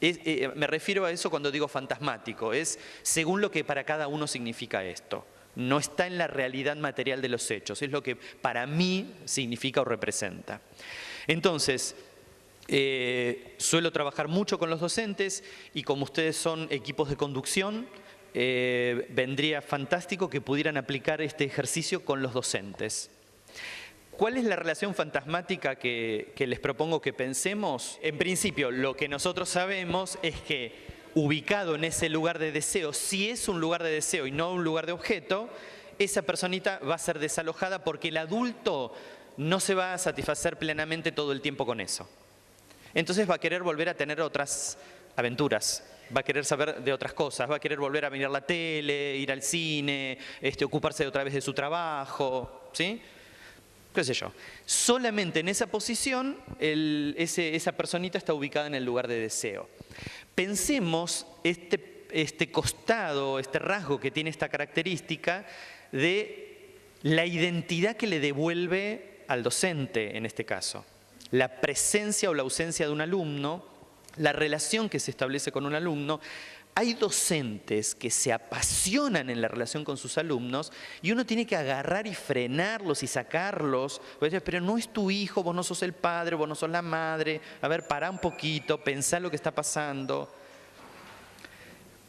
Me refiero a eso cuando digo fantasmático, es según lo que para cada uno significa esto. No está en la realidad material de los hechos, es lo que para mí significa o representa. Entonces, suelo trabajar mucho con los docentes y como ustedes son equipos de conducción, vendría fantástico que pudieran aplicar este ejercicio con los docentes. ¿Cuál es la relación fantasmática que les propongo que pensemos? En principio, lo que nosotros sabemos es que ubicado en ese lugar de deseo, si es un lugar de deseo y no un lugar de objeto, esa personita va a ser desalojada porque el adulto no se va a satisfacer plenamente todo el tiempo con eso. Entonces va a querer volver a tener otras aventuras, va a querer saber de otras cosas, va a querer volver a mirar la tele, ir al cine, ocuparse otra vez de su trabajo, ¿sí? ¿Qué sé yo? Solamente en esa posición esa personita está ubicada en el lugar de deseo. Pensemos este costado, este rasgo que tiene esta característica de la identidad que le devuelve al docente en este caso. La presencia o la ausencia de un alumno, la relación que se establece con un alumno. Hay docentes que se apasionan en la relación con sus alumnos y uno tiene que agarrar y frenarlos y sacarlos. Pero no es tu hijo, vos no sos el padre, vos no sos la madre. A ver, pará un poquito, pensá lo que está pasando.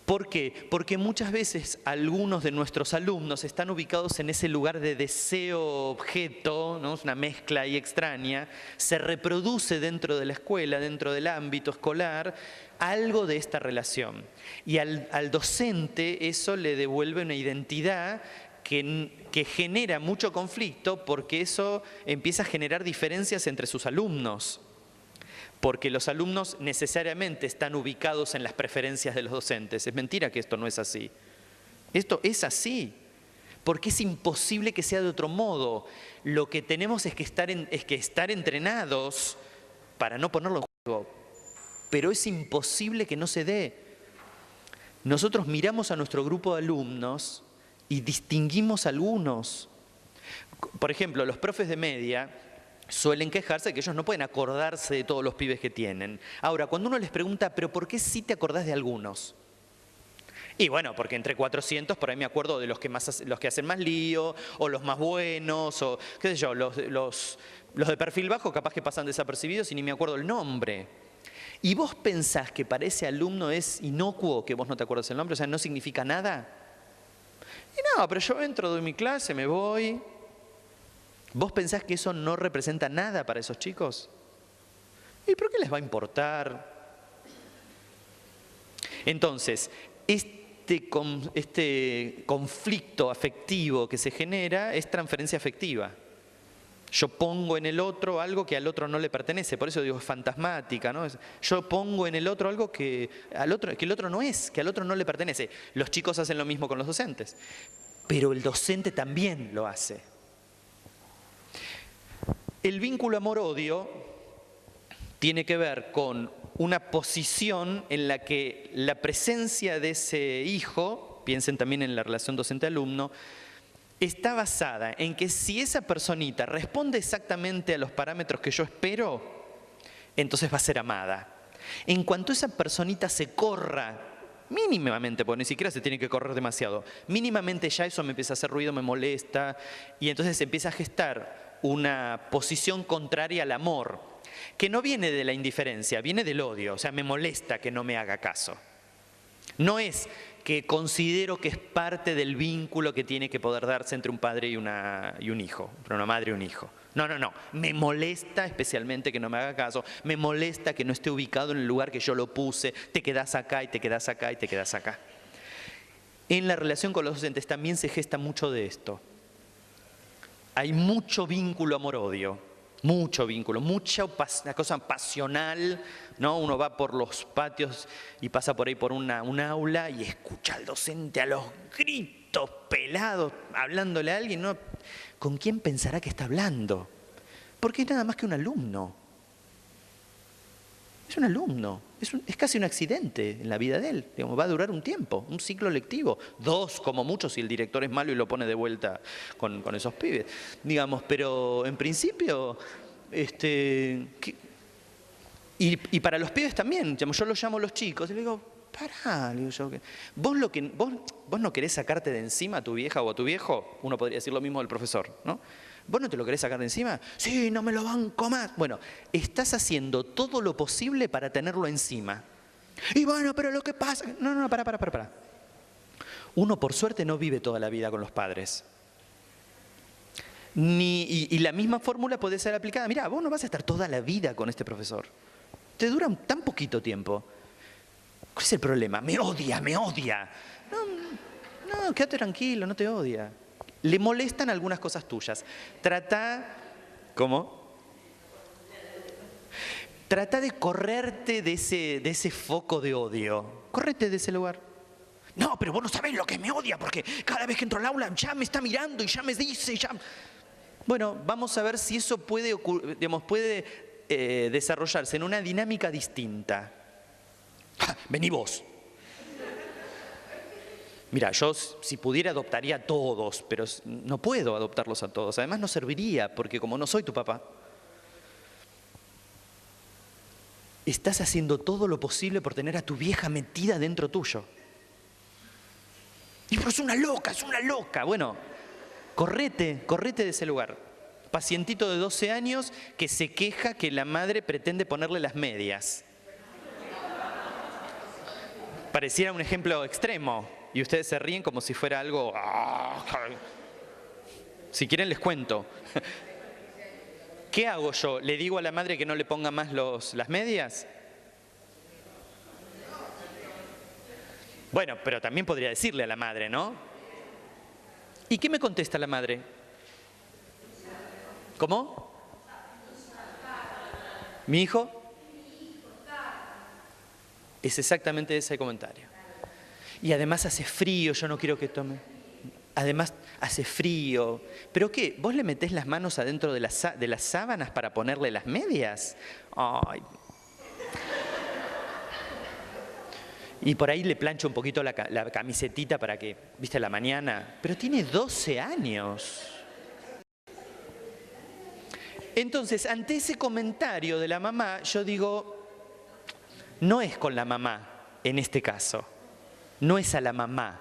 ¿Por qué? Porque muchas veces algunos de nuestros alumnos están ubicados en ese lugar de deseo-objeto, ¿no? Es una mezcla ahí extraña, se reproduce dentro de la escuela, dentro del ámbito escolar, algo de esta relación. Y al docente eso le devuelve una identidad que genera mucho conflicto porque eso empieza a generar diferencias entre sus alumnos. Porque los alumnos necesariamente están ubicados en las preferencias de los docentes. Es mentira que esto no es así. Esto es así. Porque es imposible que sea de otro modo. Lo que tenemos es que estar entrenados para no ponerlo en juego. Pero es imposible que no se dé. Nosotros miramos a nuestro grupo de alumnos y distinguimos algunos. Por ejemplo, los profes de media suelen quejarse de que ellos no pueden acordarse de todos los pibes que tienen. Ahora, cuando uno les pregunta, ¿pero por qué sí te acordás de algunos? Y bueno, porque entre 400 por ahí me acuerdo de los que hacen más lío, o los más buenos, o qué sé yo, los de perfil bajo capaz que pasan desapercibidos y ni me acuerdo el nombre. ¿Y vos pensás que para ese alumno es inocuo que vos no te acuerdes el nombre? O sea, ¿no significa nada? Y no, pero yo entro de mi clase, me voy. ¿Vos pensás que eso no representa nada para esos chicos? ¿Y por qué les va a importar? Entonces, este conflicto afectivo que se genera es transferencia afectiva. Yo pongo en el otro algo que al otro no le pertenece, por eso digo es fantasmática, ¿no? Yo pongo en el otro algo que el otro no es, que al otro no le pertenece. Los chicos hacen lo mismo con los docentes, pero el docente también lo hace. El vínculo amor-odio tiene que ver con una posición en la que la presencia de ese hijo, piensen también en la relación docente-alumno, está basada en que si esa personita responde exactamente a los parámetros que yo espero, entonces va a ser amada. En cuanto esa personita se corra, mínimamente, porque ni siquiera se tiene que correr demasiado, mínimamente ya eso me empieza a hacer ruido, me molesta, y entonces se empieza a gestar una posición contraria al amor, que no viene de la indiferencia, viene del odio, o sea, me molesta que no me haga caso. No es que considero que es parte del vínculo que tiene que poder darse entre un padre y un hijo, entre una madre y un hijo. No, no, no. Me molesta especialmente que no me haga caso, me molesta que no esté ubicado en el lugar que yo lo puse, te quedás acá y te quedás acá y te quedás acá. En la relación con los docentes también se gesta mucho de esto. Hay mucho vínculo amor-odio. Mucho vínculo, mucha cosa pasional, ¿no? Uno va por los patios y pasa por ahí por un aula y escucha al docente a los gritos pelados hablándole a alguien, ¿no? ¿Con quién pensará que está hablando? Porque es nada más que un alumno. Es un alumno, es casi un accidente en la vida de él. Digamos, va a durar un tiempo, un ciclo lectivo, 2 como mucho si el director es malo y lo pone de vuelta con esos pibes. Digamos, pero en principio, y para los pibes también, digamos, yo los llamo a los chicos y les digo, pará, le digo yo, vos no querés sacarte de encima a tu vieja o a tu viejo, uno podría decir lo mismo del profesor, ¿no? ¿Vos no te lo querés sacar de encima? Sí, no me lo banco más. Bueno, estás haciendo todo lo posible para tenerlo encima. Y bueno, pero lo que pasa... No, pará. Uno, por suerte, no vive toda la vida con los padres. Y la misma fórmula puede ser aplicada. Mirá, vos no vas a estar toda la vida con este profesor. Te dura tan poquito tiempo. ¿Cuál es el problema? Me odia. No, quédate tranquilo, no te odia. Le molestan algunas cosas tuyas. ¿Cómo? Trata de correrte de ese foco de odio. Córrete de ese lugar. No, pero vos no sabés lo que me odia, porque cada vez que entro al aula ya me está mirando y ya me dice, ya... Bueno, vamos a ver si eso puede desarrollarse en una dinámica distinta. Vení vos. Mira, yo si pudiera adoptaría a todos, pero no puedo adoptarlos a todos. Además no serviría, porque como no soy tu papá, estás haciendo todo lo posible por tener a tu vieja metida dentro tuyo. Y pero es una loca. Bueno, correte de ese lugar. Pacientito de 12 años que se queja que la madre pretende ponerle las medias. Pareciera un ejemplo extremo. Y ustedes se ríen como si fuera algo... Si quieren les cuento. ¿Qué hago yo? ¿Le digo a la madre que no le ponga más las medias? Bueno, pero también podría decirle a la madre, ¿no? ¿Y qué me contesta la madre? ¿Cómo? ¿Mi hijo? Es exactamente ese comentario. Y además hace frío, yo no quiero que tome. Además, hace frío. ¿Pero qué? ¿Vos le metés las manos adentro de las sábanas para ponerle las medias? Ay. Y por ahí le plancho un poquito la camisetita para que, viste, a la mañana. Pero tiene 12 años. Entonces, ante ese comentario de la mamá, yo digo, no es con la mamá en este caso. No es a la mamá.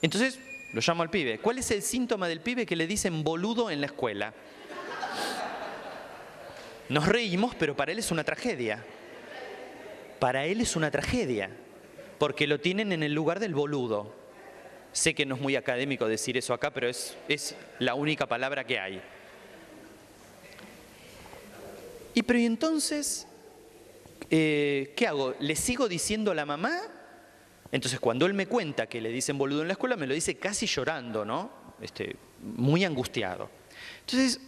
Entonces, lo llamo al pibe. ¿Cuál es el síntoma del pibe que le dicen boludo en la escuela? Nos reímos, pero para él es una tragedia. Para él es una tragedia. Porque lo tienen en el lugar del boludo. Sé que no es muy académico decir eso acá, pero es la única palabra que hay. ¿Y entonces qué hago? ¿Le sigo diciendo a la mamá? Entonces cuando él me cuenta que le dicen boludo en la escuela, me lo dice casi llorando, ¿no? Muy angustiado. Entonces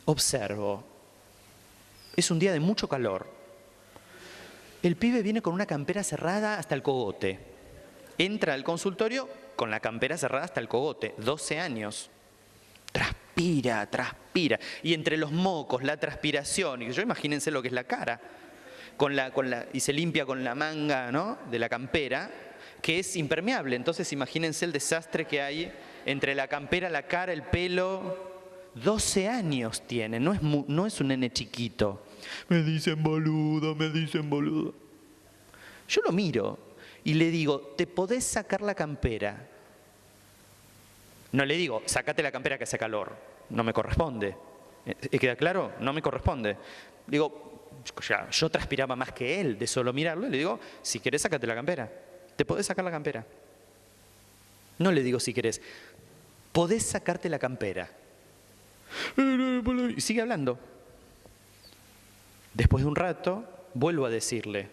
observo. Es un día de mucho calor. El pibe viene con una campera cerrada hasta el cogote. Entra al consultorio con la campera cerrada hasta el cogote. 12 años. Transpira, transpira. Y entre los mocos, la transpiración, y yo imagínense lo que es la cara. Y se limpia con la manga, ¿no?, de la campera, que es impermeable. Entonces imagínense el desastre que hay entre la campera, la cara, el pelo. 12 años tiene, no es un nene chiquito. Me dicen boludo, me dicen boludo. Yo lo miro y le digo, ¿te podés sacar la campera? No le digo, sácate la campera que hace calor. No me corresponde. ¿Queda claro? No me corresponde. Digo, yo transpiraba más que él de solo mirarlo. Y le digo, si querés, sácate la campera. ¿Te podés sacar la campera? No le digo si querés. ¿Podés sacarte la campera? Y sigue hablando. Después de un rato, vuelvo a decirle,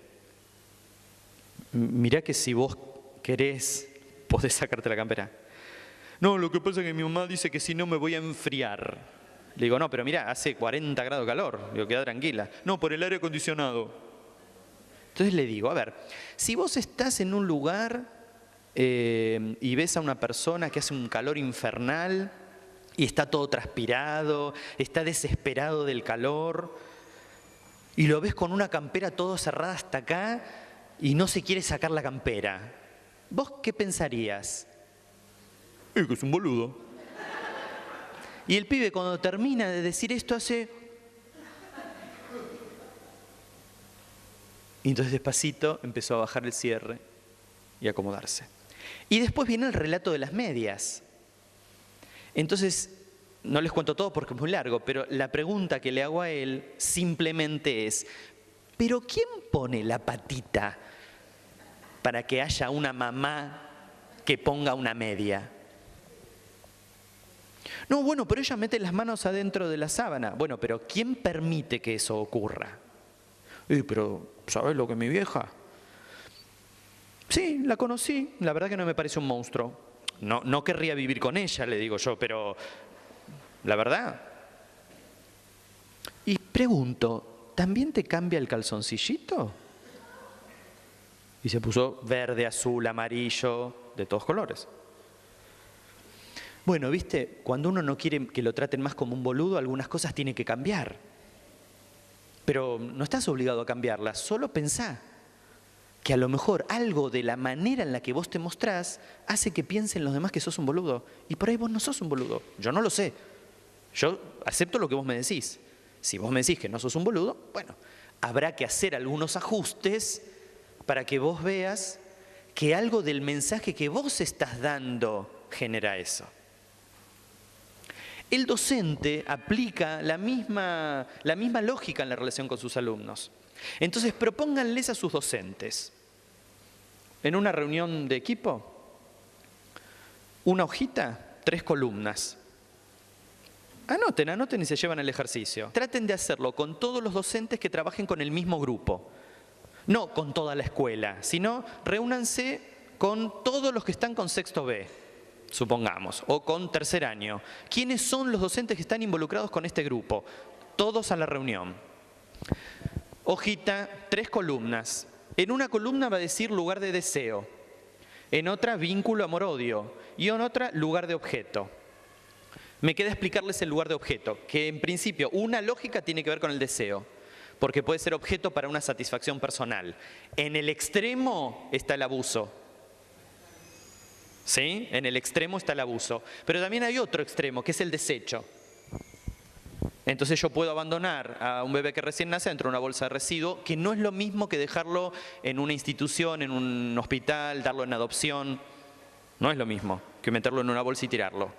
mirá que si vos querés, podés sacarte la campera. No, lo que pasa es que mi mamá dice que si no me voy a enfriar. Le digo, no, pero mirá, hace 40 grados de calor. Le digo, queda tranquila. No, por el aire acondicionado. Entonces le digo, a ver, si vos estás en un lugar y ves a una persona que hace un calor infernal y está todo transpirado, está desesperado del calor, y lo ves con una campera todo cerrada hasta acá y no se quiere sacar la campera, ¿vos qué pensarías? Es que es un boludo. Y el pibe cuando termina de decir esto hace... Y entonces despacito empezó a bajar el cierre y acomodarse. Y después viene el relato de las medias. Entonces, no les cuento todo porque es muy largo, pero la pregunta que le hago a él simplemente es, ¿pero quién pone la patita para que haya una mamá que ponga una media? No, bueno, pero ella mete las manos adentro de la sábana. Bueno, pero ¿quién permite que eso ocurra? Pero, ¿sabes lo que mi vieja? Sí, la conocí. La verdad que no me parece un monstruo. No querría vivir con ella, le digo yo, pero la verdad. Y pregunto, ¿también te cambia el calzoncillito? Y se puso verde, azul, amarillo, de todos colores. Bueno, viste, cuando uno no quiere que lo traten más como un boludo, algunas cosas tienen que cambiar. Pero no estás obligado a cambiarlas, solo pensá que a lo mejor algo de la manera en la que vos te mostrás hace que piensen los demás que sos un boludo. Y por ahí vos no sos un boludo. Yo no lo sé. Yo acepto lo que vos me decís. Si vos me decís que no sos un boludo, bueno, habrá que hacer algunos ajustes para que vos veas que algo del mensaje que vos estás dando genera eso. El docente aplica la misma lógica en la relación con sus alumnos. Entonces, propónganles a sus docentes, en una reunión de equipo, una hojita, 3 columnas. Anoten y se llevan el ejercicio. Traten de hacerlo con todos los docentes que trabajen con el mismo grupo. No con toda la escuela, sino reúnanse con todos los que están con sexto B. Supongamos, o con tercer año. ¿Quiénes son los docentes que están involucrados con este grupo? Todos a la reunión. Hojita, 3 columnas. En una columna va a decir lugar de deseo. en otra vínculo amor-odio y en otra lugar de objeto. Me queda explicarles el lugar de objeto, que en principio una lógica tiene que ver con el deseo, porque puede ser objeto para una satisfacción personal. En el extremo está el abuso. ¿Sí? En el extremo está el abuso. Pero también hay otro extremo, que es el desecho. Entonces yo puedo abandonar a un bebé que recién nace dentro de una bolsa de residuo, que no es lo mismo que dejarlo en una institución, en un hospital, darlo en adopción. No es lo mismo que meterlo en una bolsa y tirarlo.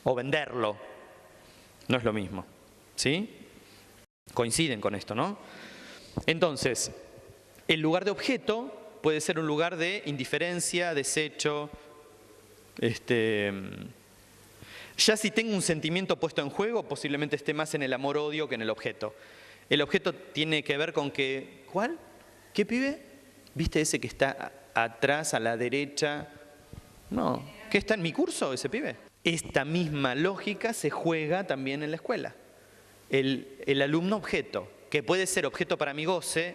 O venderlo. No es lo mismo. ¿Sí? Coinciden con esto, ¿no? Entonces, el lugar de objeto puede ser un lugar de indiferencia, desecho. Ya si tengo un sentimiento puesto en juego, posiblemente esté más en el amor-odio que en el objeto. El objeto tiene que ver con que... ¿Cuál? ¿Qué pibe? ¿Viste ese que está atrás, a la derecha? No. ¿Qué está en mi curso ese pibe? Esta misma lógica se juega también en la escuela. El alumno objeto, que puede ser objeto para mi goce,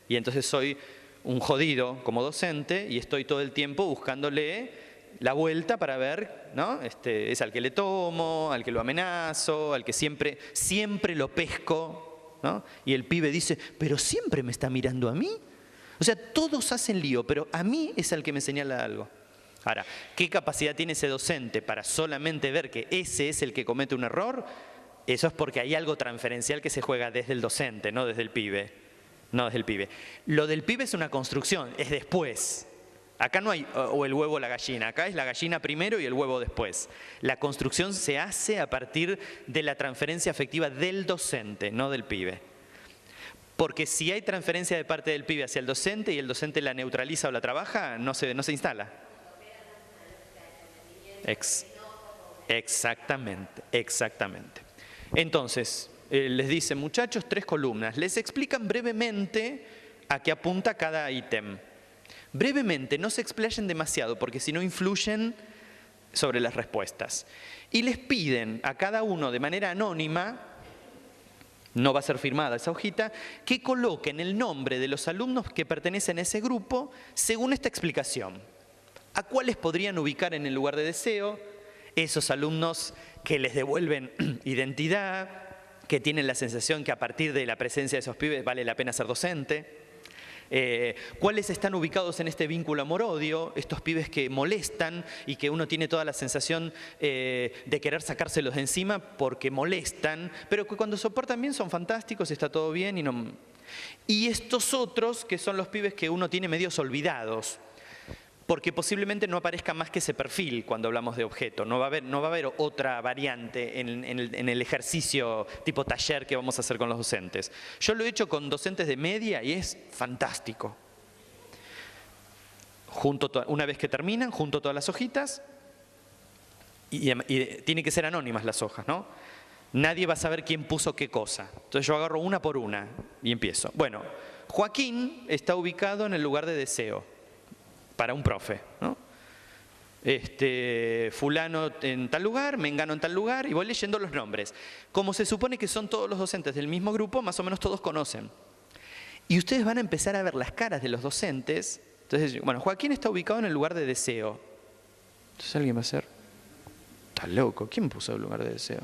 y entonces soy un jodido como docente y estoy todo el tiempo buscándole la vuelta para ver, ¿no? Es al que le tomo, al que lo amenazo, al que siempre lo pesco, ¿no? Y el pibe dice, pero siempre me está mirando a mí. O sea, todos hacen lío, pero a mí es al que me señala algo. Ahora, ¿qué capacidad tiene ese docente para solamente ver que ese es el que comete un error? Eso es porque hay algo transferencial que se juega desde el docente, no desde el pibe. No desde el pibe. Lo del pibe es una construcción, es después. Acá no hay o el huevo o la gallina, acá es la gallina primero y el huevo después. La construcción se hace a partir de la transferencia afectiva del docente, no del pibe. Porque si hay transferencia de parte del pibe hacia el docente y el docente la neutraliza o la trabaja, no se instala. Exactamente, exactamente. Entonces, les dicen, muchachos, 3 columnas. Les explican brevemente a qué apunta cada ítem. Brevemente, no se explayen demasiado porque si no influyen sobre las respuestas. Y les piden a cada uno de manera anónima, no va a ser firmada esa hojita, que coloquen el nombre de los alumnos que pertenecen a ese grupo según esta explicación. ¿A cuáles podrían ubicar en el lugar de deseo? Esos alumnos que les devuelven identidad, que tienen la sensación que a partir de la presencia de esos pibes vale la pena ser docente. ¿Cuáles están ubicados en este vínculo amor-odio? Estos pibes que molestan y que uno tiene toda la sensación de querer sacárselos de encima porque molestan, pero que cuando soportan bien son fantásticos, está todo bien y no... Y estos otros que son los pibes que uno tiene medios olvidados, porque posiblemente no aparezca más que ese perfil cuando hablamos de objeto. No va a haber otra variante en el ejercicio tipo taller que vamos a hacer con los docentes. Yo lo he hecho con docentes de media y es fantástico. Una vez que terminan, junto todas las hojitas y tienen que ser anónimas las hojas, ¿no? Nadie va a saber quién puso qué cosa. Entonces yo agarro una por una y empiezo. Bueno, Joaquín está ubicado en el lugar de deseo. Para un profe, ¿no? Fulano en tal lugar, Mengano en tal lugar, y voy leyendo los nombres. Como se supone que son todos los docentes del mismo grupo, más o menos todos conocen. Y ustedes van a empezar a ver las caras de los docentes. Entonces, bueno, Joaquín está ubicado en el lugar de deseo. Entonces alguien va a ser, está loco, ¿quién puso el lugar de deseo?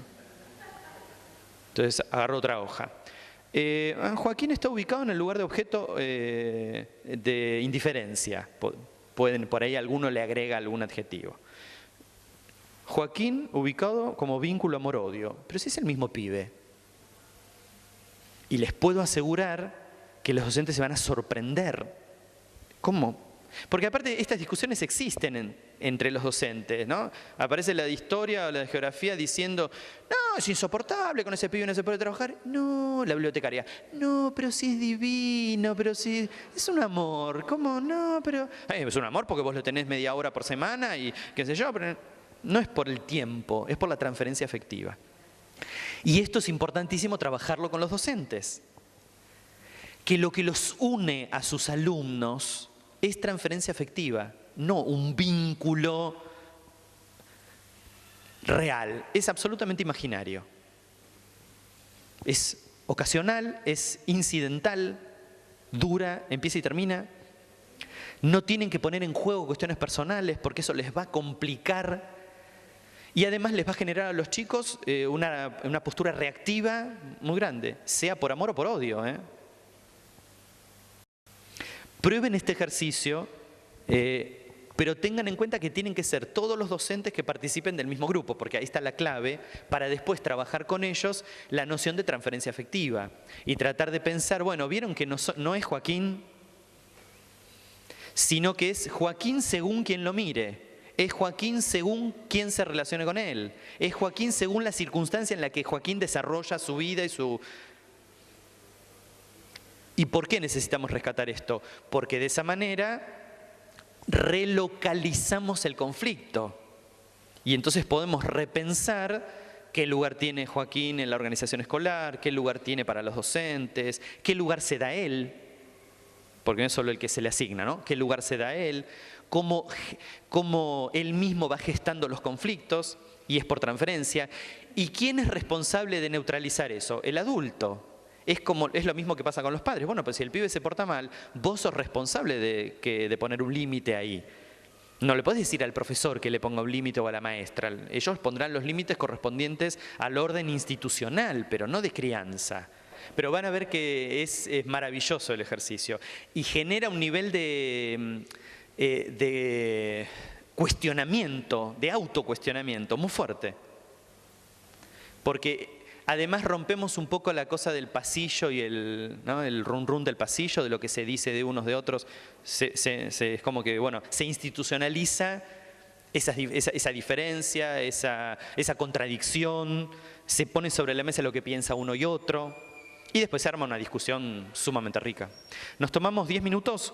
Entonces agarro otra hoja. Joaquín está ubicado en el lugar de objeto de indiferencia. Por ahí alguno le agrega algún adjetivo. Joaquín ubicado como vínculo amor-odio. Pero si es el mismo pibe. Y les puedo asegurar que los docentes se van a sorprender. ¿Cómo? Porque aparte estas discusiones existen entre los docentes, ¿no? Aparece la de historia o la de geografía diciendo, no, es insoportable, con ese pibe no se puede trabajar. No, la bibliotecaria, no, pero sí es divino, pero sí es un amor. ¿Cómo? No, pero... es un amor porque vos lo tenés media hora por semana y qué sé yo, pero no es por el tiempo, es por la transferencia afectiva. Y esto es importantísimo trabajarlo con los docentes. Que lo que los une a sus alumnos es transferencia afectiva, no un vínculo real, es absolutamente imaginario. Es ocasional, es incidental, dura, empieza y termina. No tienen que poner en juego cuestiones personales porque eso les va a complicar y además les va a generar a los chicos una postura reactiva muy grande, sea por amor o por odio. Prueben este ejercicio, pero tengan en cuenta que tienen que ser todos los docentes que participen del mismo grupo, porque ahí está la clave para después trabajar con ellos la noción de transferencia afectiva y tratar de pensar, bueno, vieron que no es Joaquín, sino que es Joaquín según quien lo mire. Es Joaquín según quién se relacione con él. Es Joaquín según la circunstancia en la que Joaquín desarrolla su vida y su... ¿Y por qué necesitamos rescatar esto? Porque de esa manera relocalizamos el conflicto. Y entonces podemos repensar qué lugar tiene Joaquín en la organización escolar, qué lugar tiene para los docentes, qué lugar se da él, porque no es solo el que se le asigna, ¿no? ¿Qué lugar se da él? Cómo él mismo va gestando los conflictos, y es por transferencia. ¿Y quién es responsable de neutralizar eso? El adulto. Es lo mismo que pasa con los padres. Bueno, pues si el pibe se porta mal, vos sos responsable de poner un límite ahí. No le podés decir al profesor que le ponga un límite o a la maestra. Ellos pondrán los límites correspondientes al orden institucional, pero no de crianza. Pero van a ver que es maravilloso el ejercicio y genera un nivel de cuestionamiento, de autocuestionamiento muy fuerte. Porque además rompemos un poco la cosa del pasillo y el run run del pasillo, de lo que se dice de unos de otros. Es como que, bueno, se institucionaliza esa diferencia, esa contradicción, se pone sobre la mesa lo que piensa uno y otro. Y después se arma una discusión sumamente rica. Nos tomamos 10 minutos.